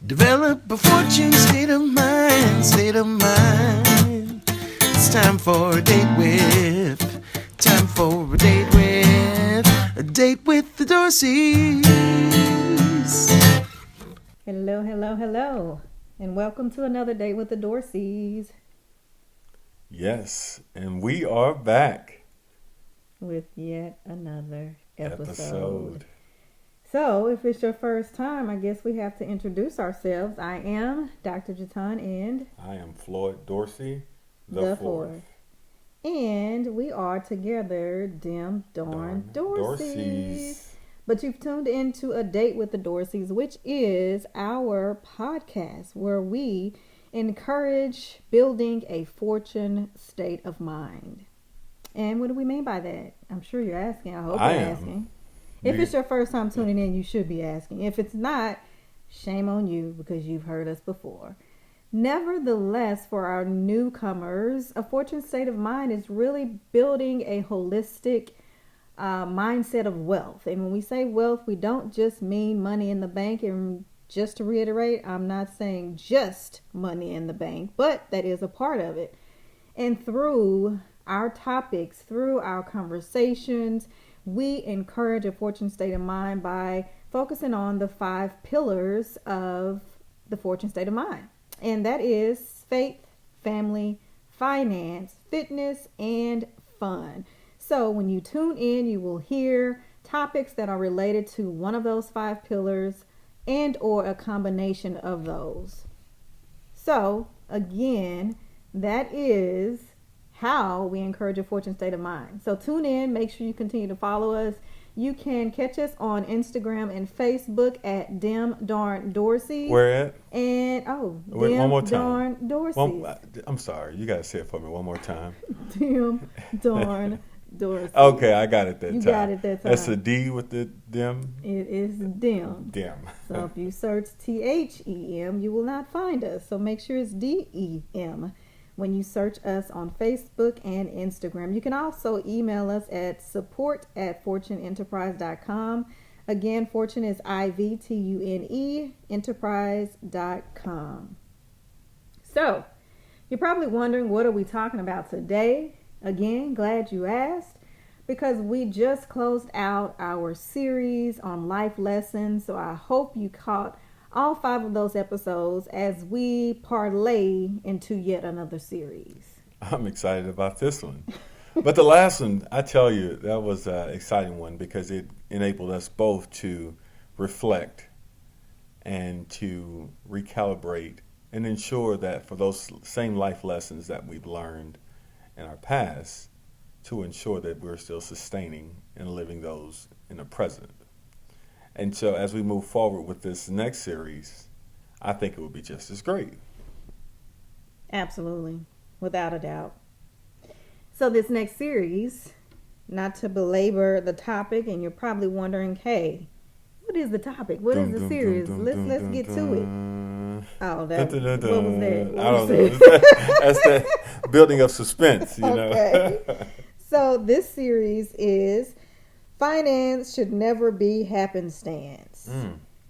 Develop a fortune state of mind, state of mind. It's time for a date with, time for a date with the Dorseys. Hello, hello, hello, and welcome to another Date with the Dorseys Yes, and we are back. with yet another episode. Episode. So, if it's your first time, I guess we have to introduce ourselves. I am Dr. Jatan and I am Floyd Dorsey, the fourth. And we are together, Dim Darn Dorseys. But you've tuned into A Date with the Dorseys, which is our podcast where we encourage building a fortune state of mind. And what do we mean by that? I'm sure you're asking. I hope you're asking. If it's your first time tuning in, you should be asking. If it's not, shame on you because you've heard us before. Nevertheless, for our newcomers, a fortune state of mind is really building a holistic mindset of wealth. And when we say wealth, we don't just mean money in the bank. And just to reiterate, I'm not saying just money in the bank, but that is a part of it. And through our topics, through our conversations, we encourage a fortune state of mind by focusing on the 5 pillars of the fortune state of mind. And that is faith, family, finance, fitness, and fun. So when you tune in, you will hear topics that are related to one of those 5 pillars and or a combination of those. So again, that is how we encourage a fortune state of mind. So tune in, make sure you continue to follow us. You can catch us on Instagram and Facebook at Dim Darn Dorsey. Where at? And Wait, one more time. Darn Dorsey. I'm sorry, you got to say it for me one more time. Dim Darn Dorsey. Okay, I got it that time. You got it that time. That's a D with the dim? It is Dim. Dim. So if you search THEM, you will not find us. So make sure it's DEM when you search us on Facebook and Instagram. You can also email us at support@fortuneenterprise.com. Again, Fortune is IVTUNE, enterprise.com. So, you're probably wondering, what are we talking about today? Again, glad you asked, because we just closed out our series on life lessons. So I hope you caught all 5 of those episodes as we parlay into yet another series. I'm excited about this one. But the last one, I tell you, that was an exciting one because it enabled us both to reflect and to recalibrate and ensure that for those same life lessons that we've learned in our past, to ensure that we're still sustaining and living those in the present. And so as we move forward with this next series, I think it will be just as great. Absolutely, without a doubt. So this next series, not to belabor the topic, and you're probably wondering, hey, what is the topic? What is the series? Let's get to it. Oh, what was that? I don't know. That's the building of suspense, you know. Okay. So this series is Finance Should Never Be Happenstance.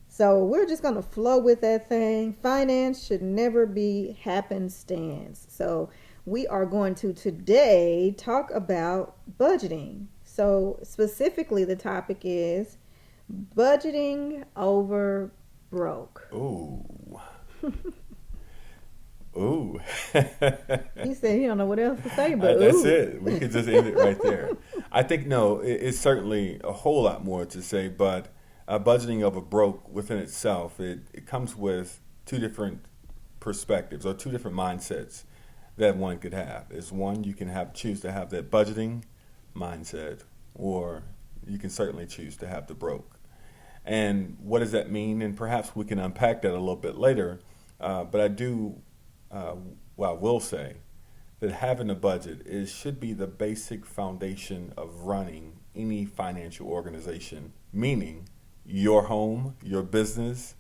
So we're just going to flow with that thing. Finance should never be happenstance. So we are going to today talk about budgeting. So specifically the topic is budgeting over broke. Ooh. Ooh. He said he don't know what else to say, but that's ooh. it. We could just end it right there. I think, no, it's certainly a whole lot more to say, but budgeting over broke within itself, it comes with 2 different perspectives or 2 different mindsets that one could have. Is one, you can choose to have that budgeting mindset, or you can certainly choose to have the broke. And what does that mean? And perhaps we can unpack that a little bit later, but I will say that having a budget should be the basic foundation of running any financial organization, meaning your home, your business,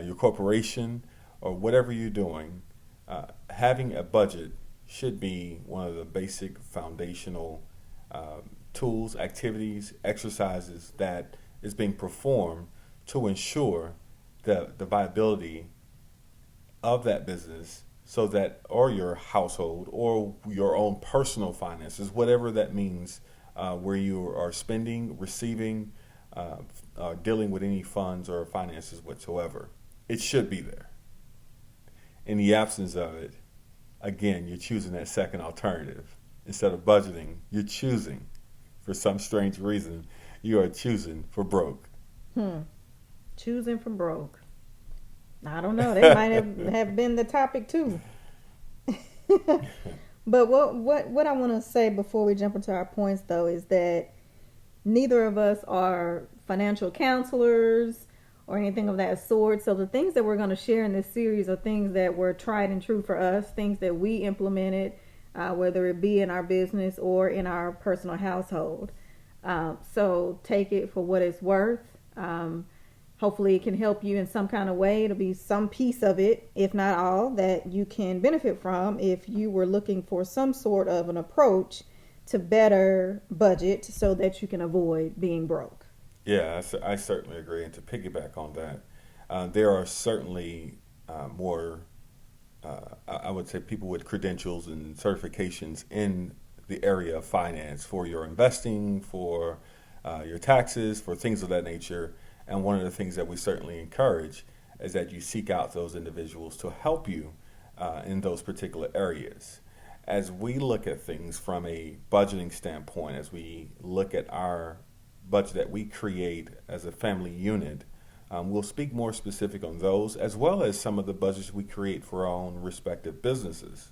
your corporation, or whatever you're doing. Having a budget should be one of the basic foundational tools, activities, exercises that is being performed to ensure the viability of that business so that, or your household, or your own personal finances, whatever that means, where you are spending, receiving, dealing with any funds or finances whatsoever. It should be there. In the absence of it, again, you're choosing that second alternative. Instead of budgeting, you're choosing, for some strange reason, you are choosing for broke. Choosing for broke. I don't know. That might have been the topic too. But what I want to say before we jump into our points, though, is that neither of us are financial counselors or anything of that sort. So the things that we're going to share in this series are things that were tried and true for us, things that we implemented, whether it be in our business or in our personal household. So take it for what it's worth. Hopefully it can help you in some kind of way. It'll be some piece of it, if not all, that you can benefit from if you were looking for some sort of an approach to better budget so that you can avoid being broke. Yeah, I certainly agree. And to piggyback on that, there are certainly more, I would say, people with credentials and certifications in the area of finance for your investing, for your taxes, for things of that nature. And one of the things that we certainly encourage is that you seek out those individuals to help you in those particular areas. As we look at things from a budgeting standpoint, as we look at our budget that we create as a family unit, we'll speak more specific on those, as well as some of the budgets we create for our own respective businesses.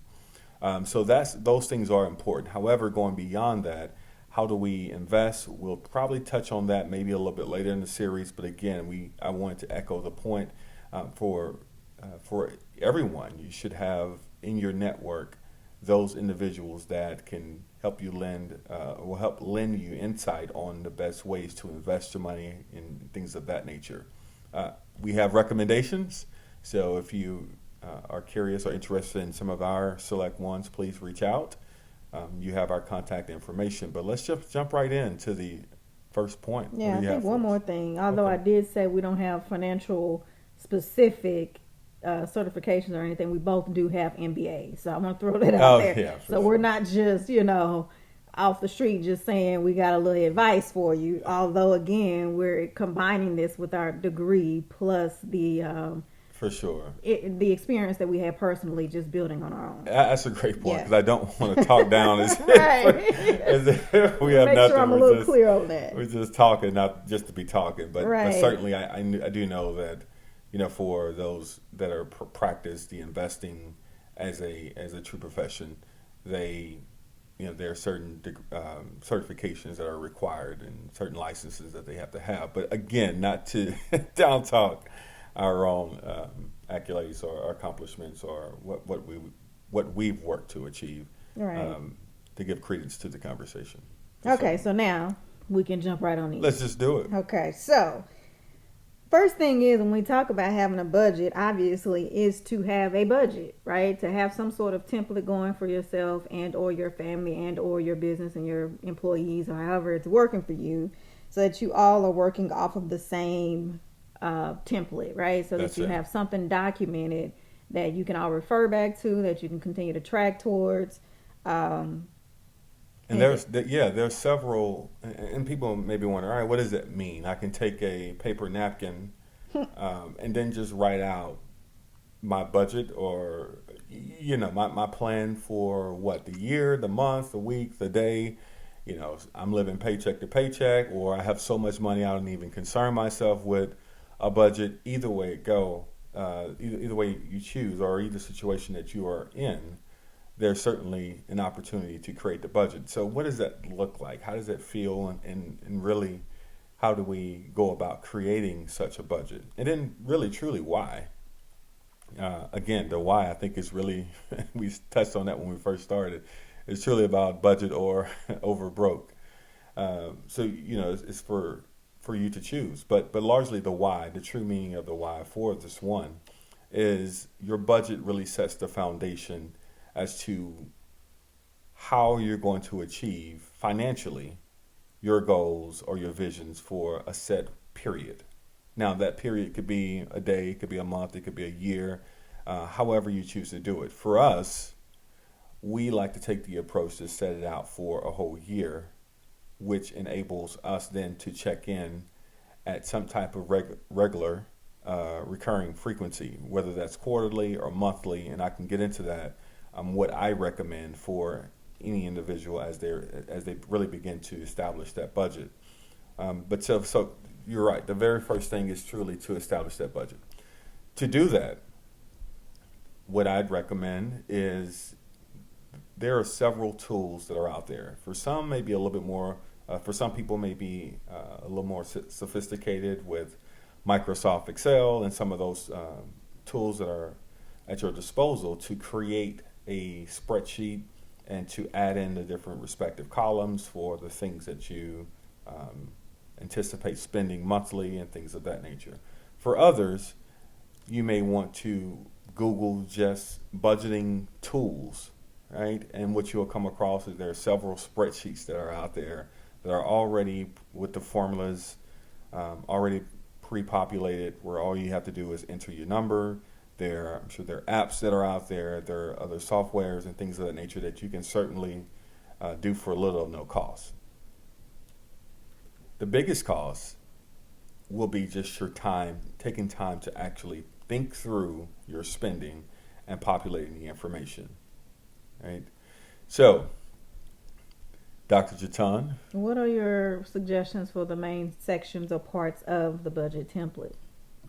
So those things are important. However, going beyond that, how do we invest? We'll probably touch on that maybe a little bit later in the series. But again, I wanted to echo the point for everyone. You should have in your network those individuals that can help you will help lend you insight on the best ways to invest your money and things of that nature. We have recommendations. So if you are curious or interested in some of our select ones, please reach out. You have our contact information, but let's just jump right into the first point. Yeah, I think one more thing. Although I did say we don't have financial specific certifications or anything, we both do have MBAs. So I want to throw that out there. Yeah, so we're not just, off the street just saying we got a little advice for you. Although, again, we're combining this with our degree plus the for sure. The experience that we have personally just building on our own. That's a great point, because I don't want to talk down as, right. as if we have Make nothing. Sure I'm a little clear on that. We're just talking, not just to be talking. But, right. but certainly I do know that, for those that are practice the investing as a true profession, there are certain certifications that are required and certain licenses that they have to have. But again, not to down talk our own accolades or accomplishments or what we've worked to achieve, right. To give credence to the conversation. Okay, so now we can jump right on in. Let's just do it. Okay, so first thing is, when we talk about having a budget, obviously is to have a budget, right? To have some sort of template going for yourself and or your family and or your business and your employees or however it's working for you, so that you all are working off of the same template, right? So that you have something documented that you can all refer back to, that you can continue to track towards. And there's several, and people maybe wonder, all right, what does that mean? I can take a paper napkin and then just write out my budget or, my plan for the year, the month, the week, the day. I'm living paycheck to paycheck, or I have so much money I don't even concern myself with a budget. Either way it go, either way you choose, or either situation that you are in, there's certainly an opportunity to create the budget. So what does that look like? How does that feel? And really, how do we go about creating such a budget? And then really, truly, why? Again, the why, I think, is really, we touched on that when we first started. It's truly about budget or over broke. So, it's for you to choose. But largely the why, the true meaning of the why for this one is your budget really sets the foundation as to how you're going to achieve financially your goals or your visions for a set period. Now, that period could be a day, it could be a month, it could be a year. however you choose to do it. For us, we like to take the approach to set it out for a whole year, which enables us then to check in at some type of regular recurring frequency, whether that's quarterly or monthly, and I can get into that. What I recommend for any individual as they really begin to establish that budget. But so you're right. The very first thing is truly to establish that budget. To do that, what I'd recommend is there are several tools that are out there. For some, maybe a little bit more. For some people, maybe a little more sophisticated with Microsoft Excel and some of those tools that are at your disposal to create a spreadsheet and to add in the different respective columns for the things that you anticipate spending monthly and things of that nature. For others, you may want to Google just budgeting tools, right? And what you'll come across is there are several spreadsheets that are out there that are already with the formulas already pre-populated, where all you have to do is enter your number. I'm sure there are apps that are out there. There are other softwares and things of that nature that you can certainly do for little or no cost. The biggest cost will be just your time, taking time to actually think through your spending and populating the information, right? So, Dr. Jatan. What are your suggestions for the main sections or parts of the budget template?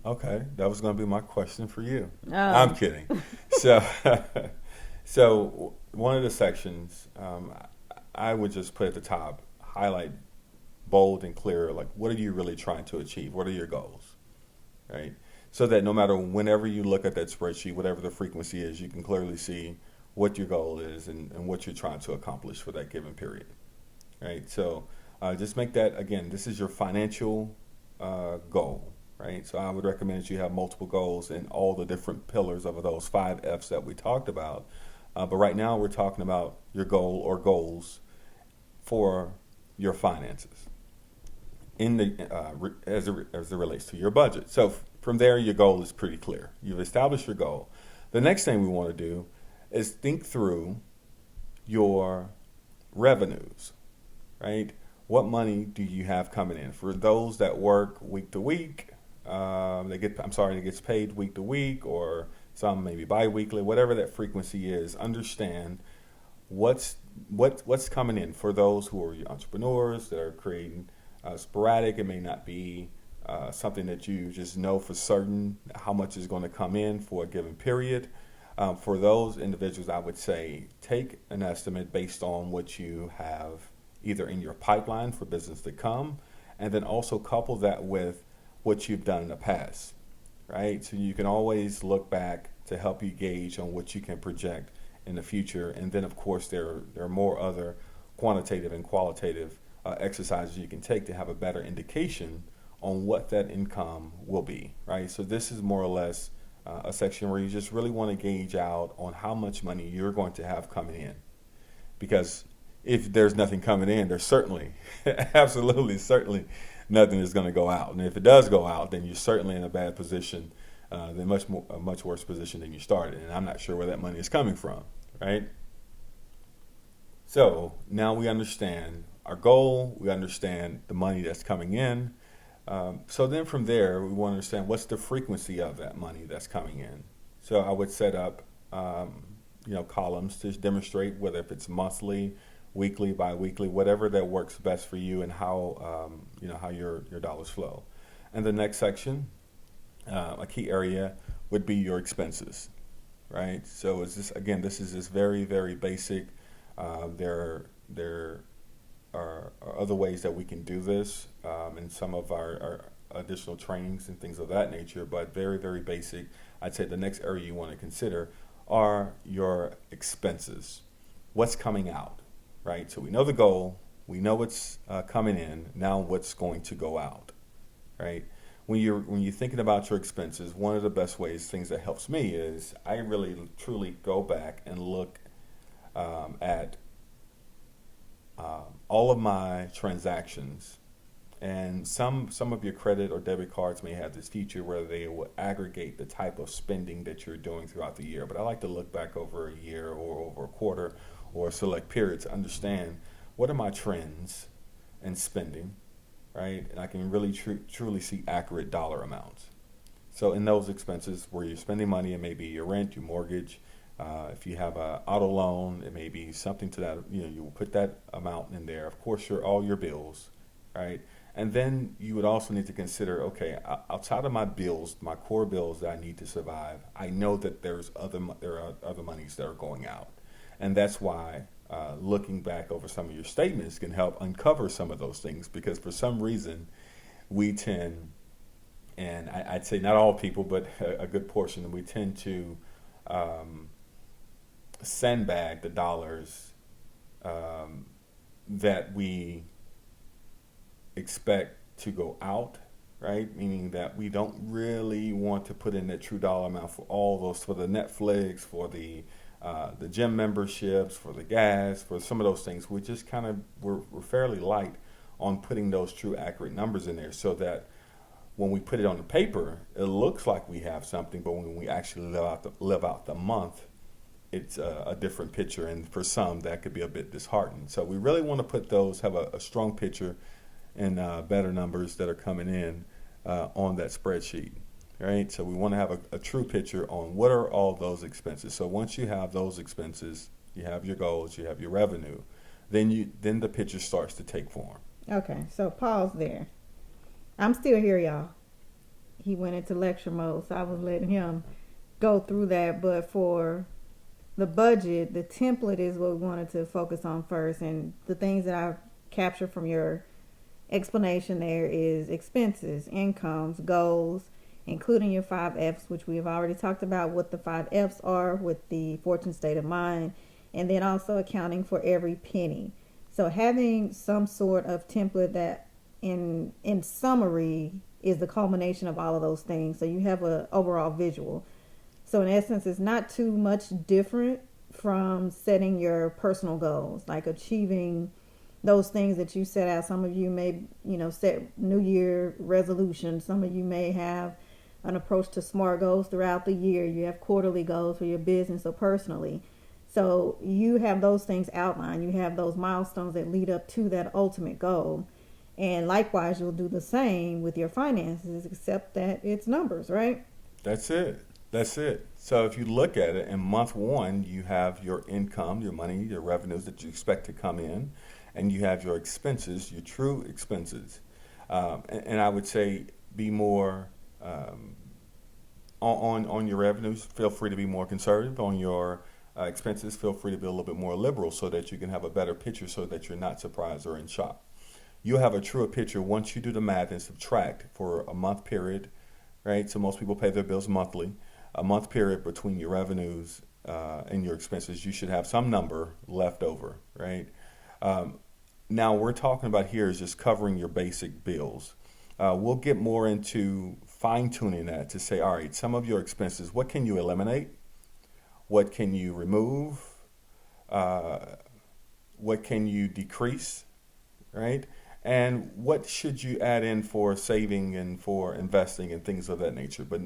Okay, that was going to be my question for you. Oh. I'm kidding. So, so one of the sections I would just put at the top, highlight bold and clear, like what are you really trying to achieve? What are your goals, right? So that no matter whenever you look at that spreadsheet, whatever the frequency is, you can clearly see what your goal is and what you're trying to accomplish for that given period, right? So just make that, again, this is your financial goal, right? So I would recommend that you have multiple goals in all the different pillars of those 5 F's that we talked about. But right now we're talking about your goal or goals for your finances in the as it relates to your budget. So from there, your goal is pretty clear. You've established your goal. The next thing we want to do is think through your revenues, right? What money do you have coming in? For those that work week to week, it gets paid week to week, or some maybe bi-weekly, whatever that frequency is. Understand what's coming in. For those who are entrepreneurs that are creating sporadic, it may not be something that you just know for certain how much is going to come in for a given period. For those individuals, I would say take an estimate based on what you have either in your pipeline for business to come, and then also couple that with what you've done in the past, right? So you can always look back to help you gauge on what you can project in the future. And then, of course, there are more other quantitative and qualitative exercises you can take to have a better indication on what that income will be, right? So this is more or less a section where you just really want to gauge out on how much money you're going to have coming in. Because if there's nothing coming in, there's certainly, absolutely, certainly nothing is going to go out. And if it does go out, then you're certainly in a bad position, a much worse position than you started. And I'm not sure where that money is coming from, right? So now we understand our goal, we understand the money that's coming in. So then from there, we want to understand what's the frequency of that money that's coming in. So I would set up, columns to demonstrate whether if it's monthly, weekly, bi-weekly, whatever that works best for you and how your dollars flow. And the next section, a key area would be your expenses, right? So this is just very, very basic. There are other ways that we can do this in some of our additional trainings and things of that nature, but very, very basic. I'd say the next area you want to consider are your expenses. What's coming out, right? So we know the goal, we know what's coming in, now what's going to go out, right? When you're thinking about your expenses, one of the best things that helps me is I really truly go back and look at all of my transactions And some of your credit or debit cards may have this feature where they will aggregate the type of spending that you're doing throughout the year. But I like to look back over a year or over a quarter or a select period to understand what are my trends in spending, right? And I can really truly see accurate dollar amounts. So in those expenses where you're spending money, it may be your rent, your mortgage. If you have an auto loan, it may be something to that. You will put that amount in there. Of course, all your bills, right? And then you would also need to consider, okay, outside of my bills, my core bills that I need to survive, I know that there are other monies that are going out, and that's why looking back over some of your statements can help uncover some of those things. Because for some reason, we tend, and I'd say not all people, but a good portion, we tend to sandbag the dollars that we expect to go out, right? Meaning that we don't really want to put in that true dollar amount for all those, for the Netflix, for the gym memberships, for the gas, for some of those things. We just kind of we're fairly light on putting those true accurate numbers in there, so that when we put it on the paper, it looks like we have something, but when we actually live out the month, it's a different picture, and for some that could be a bit disheartening. So we really want to have a strong picture and better numbers that are coming in on that spreadsheet, right? So we want to have a true picture on what are all those expenses. So once you have those expenses, you have your goals, you have your revenue, then the picture starts to take form. Okay, so pause there. I'm still here, y'all. He went into lecture mode, so I was letting him go through that. But for the budget, the template is what we wanted to focus on first. And the things that I captured from your explanation there is expenses, incomes, goals, including your 5Fs, which we have already talked about what the 5Fs are with the fortune state of mind, and then also accounting for every penny. So having some sort of template that in summary is the culmination of all of those things, so you have an overall visual. So in essence, it's not too much different from setting your personal goals, like achieving those things that you set out. Some of you may, set New Year resolutions. Some of you may have an approach to SMART goals throughout the year. You have quarterly goals for your business or personally. So you have those things outlined. You have those milestones that lead up to that ultimate goal. And likewise, you'll do the same with your finances, except that it's numbers, right? That's it. So if you look at it, in month one, you have your income, your money, your revenues that you expect to come in, and you have your expenses, your true expenses. And I would say be more on your revenues. Feel free to be more conservative. On your expenses, feel free to be a little bit more liberal, so that you can have a better picture, so that you're not surprised or in shock. You'll have a truer picture once you do the math and subtract for a month period, right? So most people pay their bills monthly. A month period between your revenues and your expenses, you should have some number left over, right? Now we're talking about here is just covering your basic bills. We'll get more into fine-tuning that to say, all right, some of your expenses, what can you eliminate? What can you remove? What can you decrease, right? And what should you add in for saving and for investing and things of that nature? But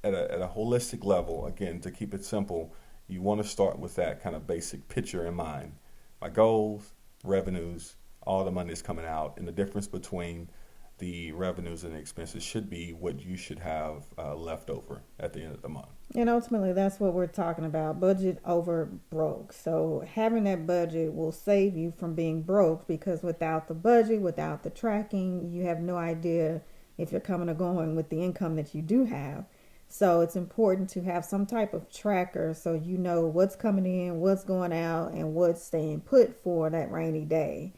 at a holistic level, again, to keep it simple, you want to start with that kind of basic picture in mind. My goals, revenues, all the money is coming out, and the difference between the revenues and the expenses should be what you should have left over at the end of the month. And ultimately, that's what we're talking about, budget over broke. So having that budget will save you from being broke, because without the budget, without the tracking, you have no idea if you're coming or going with the income that you do have. So it's important to have some type of tracker so you know what's coming in, what's going out, and what's staying put for that rainy day.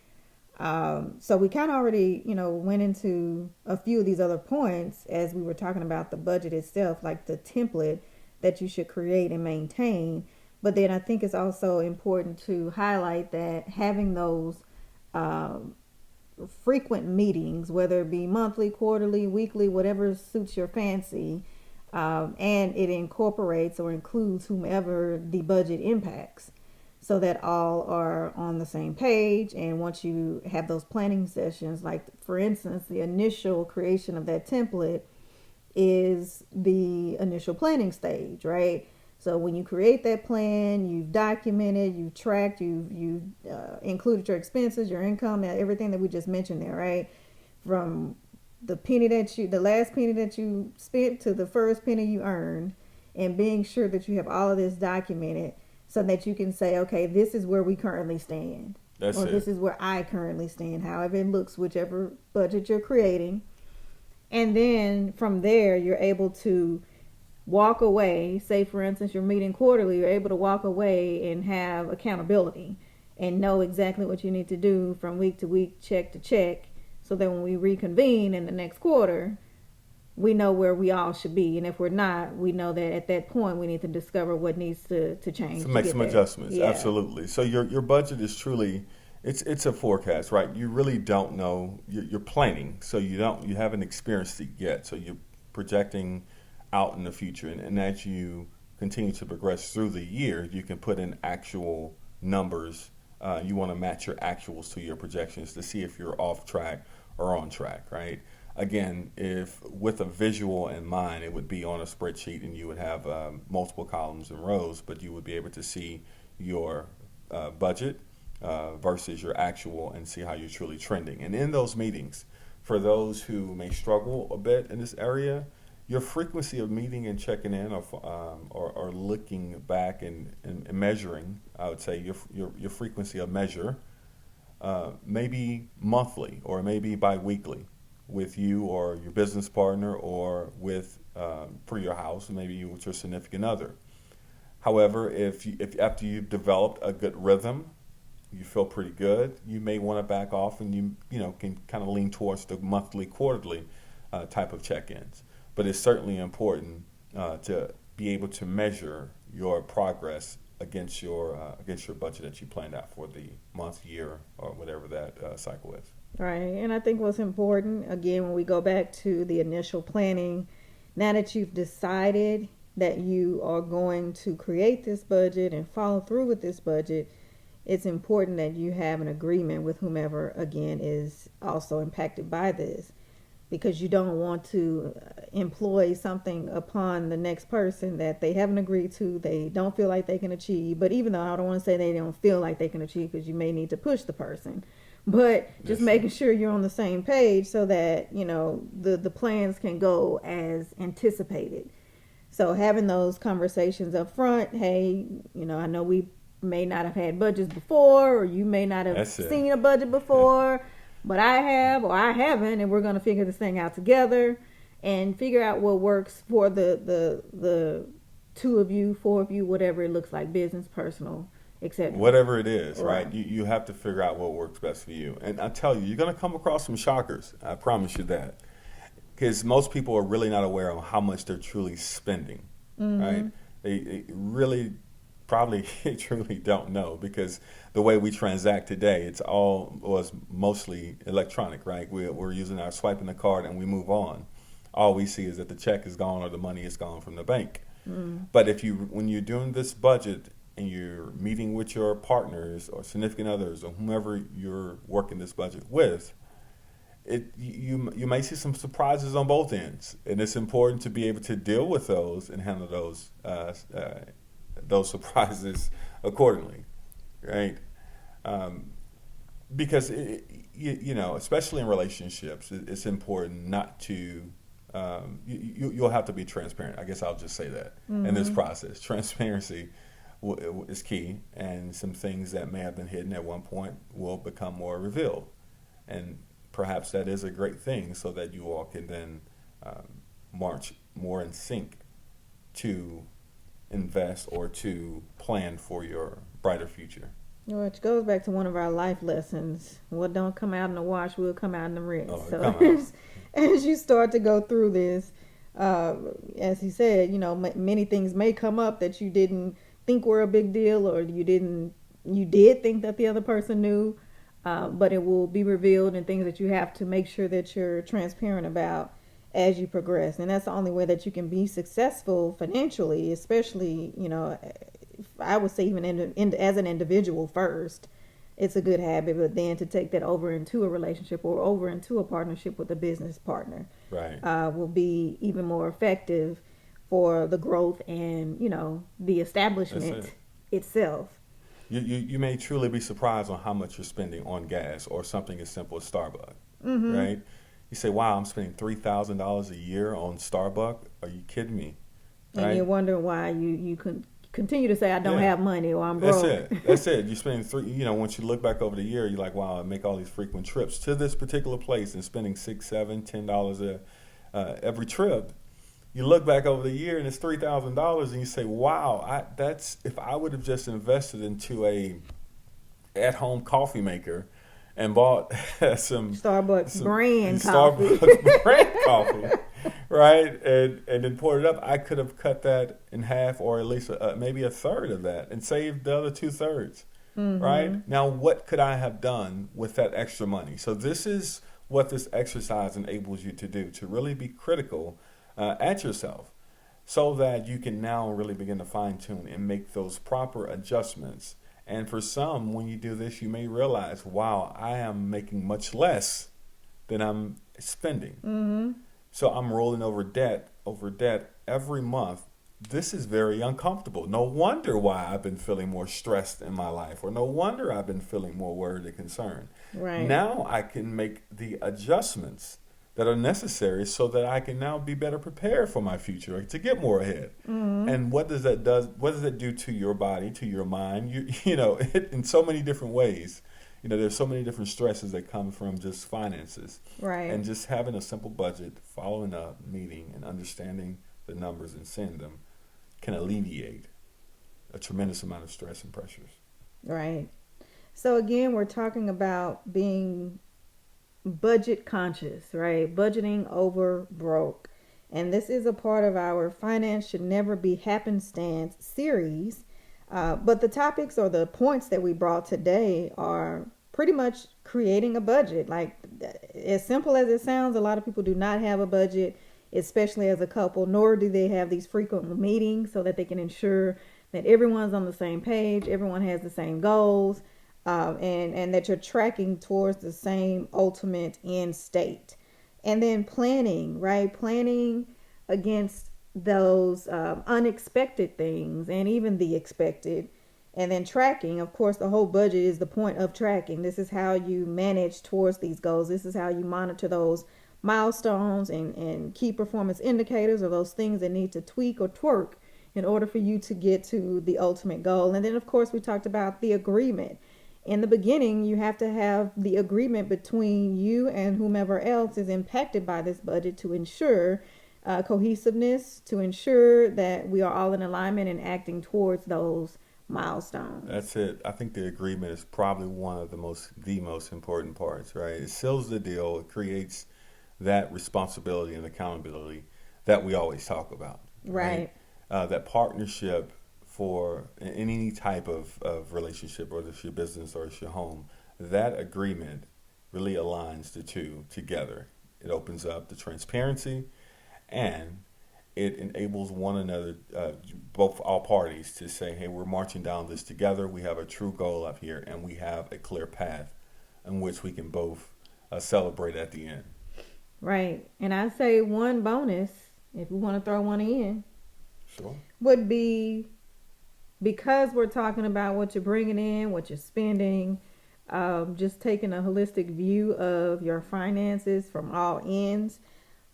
So we kind of already, went into a few of these other points as we were talking about the budget itself, like the template that you should create and maintain. But then I think it's also important to highlight that having those frequent meetings, whether it be monthly, quarterly, weekly, whatever suits your fancy, and it incorporates or includes whomever the budget impacts. so that all are on the same page. And once you have those planning sessions, like for instance, the initial creation of that template is the initial planning stage, right? So when you create that plan, you've documented, you've tracked, you've included your expenses, your income, everything that we just mentioned there, right? From the last penny that you spent to the first penny you earned, and being sure that you have all of this documented so that you can say, okay, this is where we currently stand. This is where I currently stand, however it looks, whichever budget you're creating. And then from there, you're able to walk away. Say, for instance, you're meeting quarterly, you're able to walk away and have accountability and know exactly what you need to do from week to week, check to check, so that when we reconvene in the next quarter, we know where we all should be. And if we're not, we know that at that point we need to discover what needs to change. To make some adjustments. Yeah. Absolutely. So your budget is truly, it's a forecast, right? You really don't know. You're planning, so you haven't experienced it yet. So you're projecting out in the future, and as you continue to progress through the year, you can put in actual numbers. You want to match your actuals to your projections to see if you're off track or on track, right? Again, if with a visual in mind, it would be on a spreadsheet and you would have multiple columns and rows, but you would be able to see your budget versus your actual and see how you're truly trending. And in those meetings, for those who may struggle a bit in this area, your frequency of meeting and checking in or looking back and measuring, I would say your frequency of measure maybe monthly or maybe bi-weekly with you or your business partner, or with for your house, maybe you with your significant other. However, if after you've developed a good rhythm, you feel pretty good, you may want to back off and you can kind of lean towards the monthly, quarterly type of check-ins. But it's certainly important to be able to measure your progress against your budget that you planned out for the month, year, or whatever that cycle is. Right. And I think what's important, again, when we go back to the initial planning, now that you've decided that you are going to create this budget and follow through with this budget, it's important that you have an agreement with whomever, again, is also impacted by this, because you don't want to employ something upon the next person that they haven't agreed to, they don't feel like they can achieve. But even though I don't want to say they don't feel like they can achieve, because you may need to push the person, but just making sure you're on the same page so that, the plans can go as anticipated. So having those conversations up front, hey, I know we may not have had budgets before, or you may not have seen a budget before, but I have, or I haven't, and we're going to figure this thing out together and figure out what works for the two of you, four of you, whatever it looks like, business, personal, etc. Whatever it is, right? You have to figure out what works best for you. And I tell you, you're going to come across some shockers. I promise you that. Because most people are really not aware of how much they're truly spending, right? They really probably truly don't know, because the way we transact today, was mostly electronic, right? We're using our swiping the card and we move on. All we see is that the check is gone or the money is gone from the bank. But when you're doing this budget and you're meeting with your partners or significant others or whomever you're working this budget with, you may see some surprises on both ends, and it's important to be able to deal with those and handle those surprises accordingly, right? Because especially in relationships, it's important not to. You'll have to be transparent. I guess I'll just say that in this process, transparency is key, and some things that may have been hidden at one point will become more revealed, and perhaps that is a great thing, so that you all can then march more in sync to invest or to plan for your brighter future. Which goes back to one of our life lessons: what don't come out in the wash will come out in the rinse. As you start to go through this, as he said, many things may come up that you didn't think were a big deal, or you did think that the other person knew, but it will be revealed, and things that you have to make sure that you're transparent about as you progress. And that's the only way that you can be successful financially, especially, I would say even as an individual first, it's a good habit, but then to take that over into a relationship or over into a partnership with a business partner, Right. will be even more effective for the growth and, the establishment itself. You may truly be surprised on how much you're spending on gas or something as simple as Starbucks, Mm-hmm. right? You say, "Wow, I'm spending $3,000 a year on Starbucks." Are you kidding me? And you're Right? wondering why you continue to say, I don't Yeah. have money or I'm That's broke. it. That's it. You're spending three. Once you look back over the year, you're like, "Wow, I make all these frequent trips to this particular place and spending $6, $7, $10 every trip." You look back over the year and it's $3,000, and you say, "Wow, that's if I would have just invested into a at-home coffee maker and bought Starbucks some brand coffee. Starbucks brand coffee, right, and then poured it up, I could have cut that in half or at least maybe a third of that and saved the other 2/3." Mm-hmm. Right? Now, what could I have done with that extra money? So this is what this exercise enables you to do, to really be critical at yourself so that you can now really begin to fine-tune and make those proper adjustments. And for some, when you do this, you may realize, wow, I am making much less than I'm spending. Mm-hmm. So I'm rolling over debt every month. This is very uncomfortable. No wonder why I've been feeling more stressed in my life, or no wonder I've been feeling more worried and concerned. Right. Now I can make the adjustments that are necessary so that I can now be better prepared for my future, to get more ahead. Mm-hmm. And what does that do to your body, to your mind? In so many different ways. There's so many different stresses that come from just finances. Right. And just having a simple budget, following up, meeting, and understanding the numbers and seeing them can alleviate a tremendous amount of stress and pressures. Right. So again, we're talking about being budget conscious, right? Budgeting over broke. And this is a part of our Finance Should Never Be Happenstance series. But the topics or the points that we brought today are pretty much creating a budget. Like, as simple as it sounds, a lot of people do not have a budget, especially as a couple, nor do they have these frequent meetings so that they can ensure that everyone's on the same page, everyone has the same goals, and that you're tracking towards the same ultimate end state. And then planning, right? Planning against those unexpected things and even the expected. And then tracking, of course, the whole budget is the point of tracking. This is how you manage towards these goals. This is how you monitor those milestones and key performance indicators, or those things that need to tweak or twerk in order for you to get to the ultimate goal. And then, of course, we talked about the agreement. In the beginning, you have to have the agreement between you and whomever else is impacted by this budget to ensure cohesiveness, to ensure that we are all in alignment and acting towards those milestones. That's it. I think the agreement is probably one of the most important parts, right? It seals the deal. It creates that responsibility and accountability that we always talk about. Right. That partnership for in any type of relationship, whether it's your business or it's your home, that agreement really aligns the two together. It opens up the transparency, and it enables one another, all parties, to say, hey, we're marching down this together. We have a true goal up here, and we have a clear path in which we can both celebrate at the end. Right. And I say one bonus, if we want to throw one in, Sure. would be, because we're talking about what you're bringing in, what you're spending, just taking a holistic view of your finances from all ends.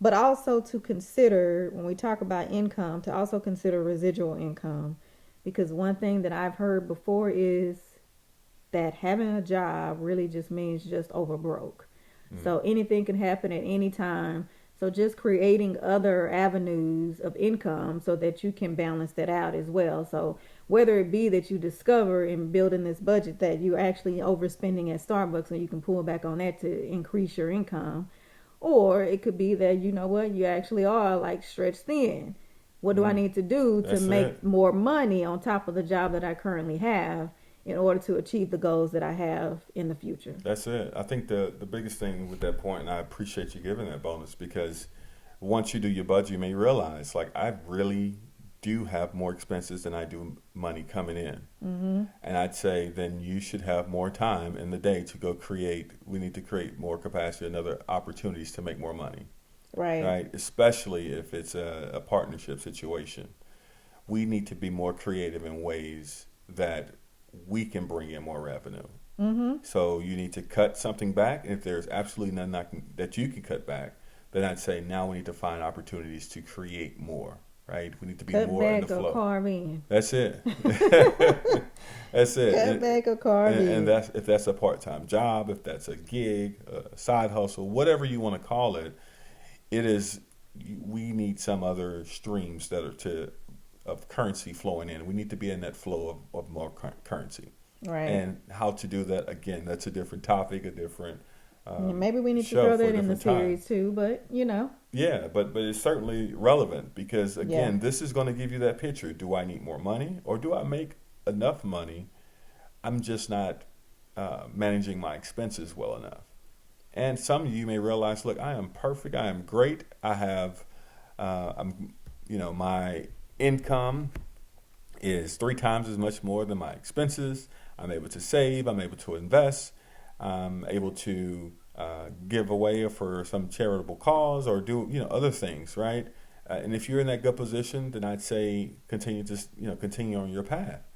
But also to consider, when we talk about income, to also consider residual income. Because one thing that I've heard before is that having a job really just means just over broke. So anything can happen at any time. So just creating other avenues of income so that you can balance that out as well. So whether it be that you discover in building this budget that you're actually overspending at Starbucks and you can pull back on that to increase your income, or it could be that, you actually are like stretched thin. What do I need to do to make more money on top of the job that I currently have in order to achieve the goals that I have in the future? That's it. I think the biggest thing with that point, and I appreciate you giving that bonus, because once you do your budget, you may realize, like, I really do have more expenses than I do money coming in. Mm-hmm. And I'd say then you should have more time in the day to go we need to create more capacity and other opportunities to make more money. Right? Especially if it's a partnership situation. We need to be more creative in ways that we can bring in more revenue. Mm-hmm. So you need to cut something back. If there's absolutely none that you can cut back, then I'd say now we need to find opportunities to create more. Right? We need to be more in the flow. Cut back or carve in. That's it. That's it. Cut back or carve in. And that's if that's a part-time job, if that's a gig, a side hustle, whatever you want to call it. It is. We need some other streams of currency flowing in. We need to be in that flow of more currency. Right. And how to do that, again, that's a different topic, a different maybe we need to throw that in the series too, but Yeah, but it's certainly relevant because, again, this is going to give you that picture. Do I need more money or do I make enough money? I'm just not managing my expenses well enough. And some of you may realize, look, I am perfect. I am great. I have, my income is 3 times as much more than my expenses. I'm able to save. I'm able to invest. I'm able to give away for some charitable cause or do, other things, right? And if you're in that good position, then I'd say continue on your path.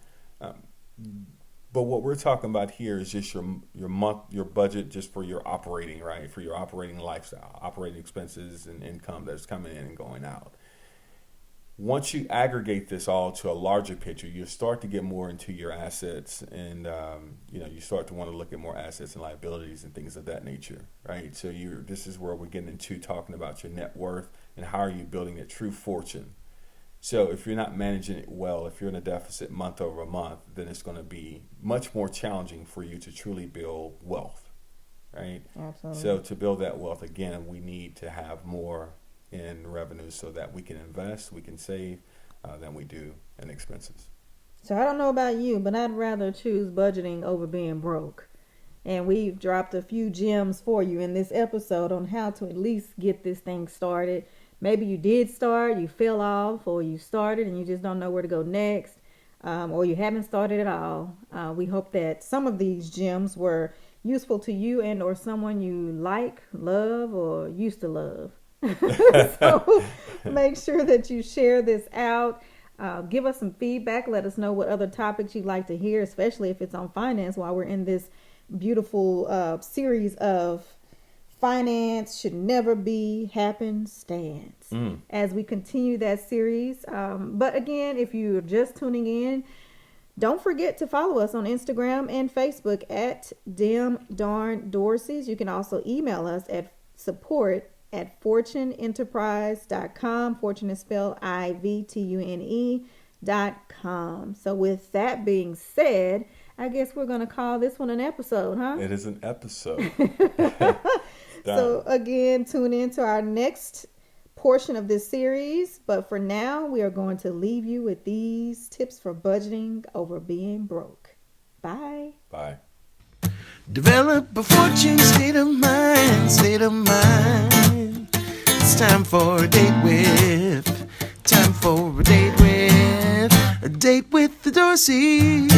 But what we're talking about here is just your budget just for your operating, right? For your operating lifestyle, operating expenses and income that's coming in and going out. Once you aggregate this all to a larger picture, you start to get more into your assets and, you start to want to look at more assets and liabilities and things of that nature, right? So this is where we're getting into talking about your net worth and how are you building a true fortune. So if you're not managing it well, if you're in a deficit month over month, then it's going to be much more challenging for you to truly build wealth, right? Absolutely. So to build that wealth, again, we need to have more in revenues so that we can invest, we can save than we do in expenses. So I don't know about you, but I'd rather choose budgeting over being broke. And we've dropped a few gems for you in this episode on how to at least get this thing started. Maybe you did start, you fell off, or you started and you just don't know where to go next, or you haven't started at all. We hope that some of these gems were useful to you and or someone you like, love, or used to love. So make sure that you share this out. Give us some feedback. Let us know what other topics you'd like to hear, especially if it's on finance, while we're in this beautiful series of finance should never be happenstance as we continue that series. But again, if you're just tuning in, don't forget to follow us on Instagram and Facebook at DemDarnDorseys. You can also email us at support@fortuneenterprise.com. Fortune is spelled IVTUNE.com. So with that being said, I guess we're going to call this one an episode, huh? It is an episode. So again, tune in to our next portion of this series. But for now, we are going to leave you with these tips for budgeting over being broke. Bye. Bye. Develop a fortune state of mind, state of mind. It's time for a date with the Dorseys.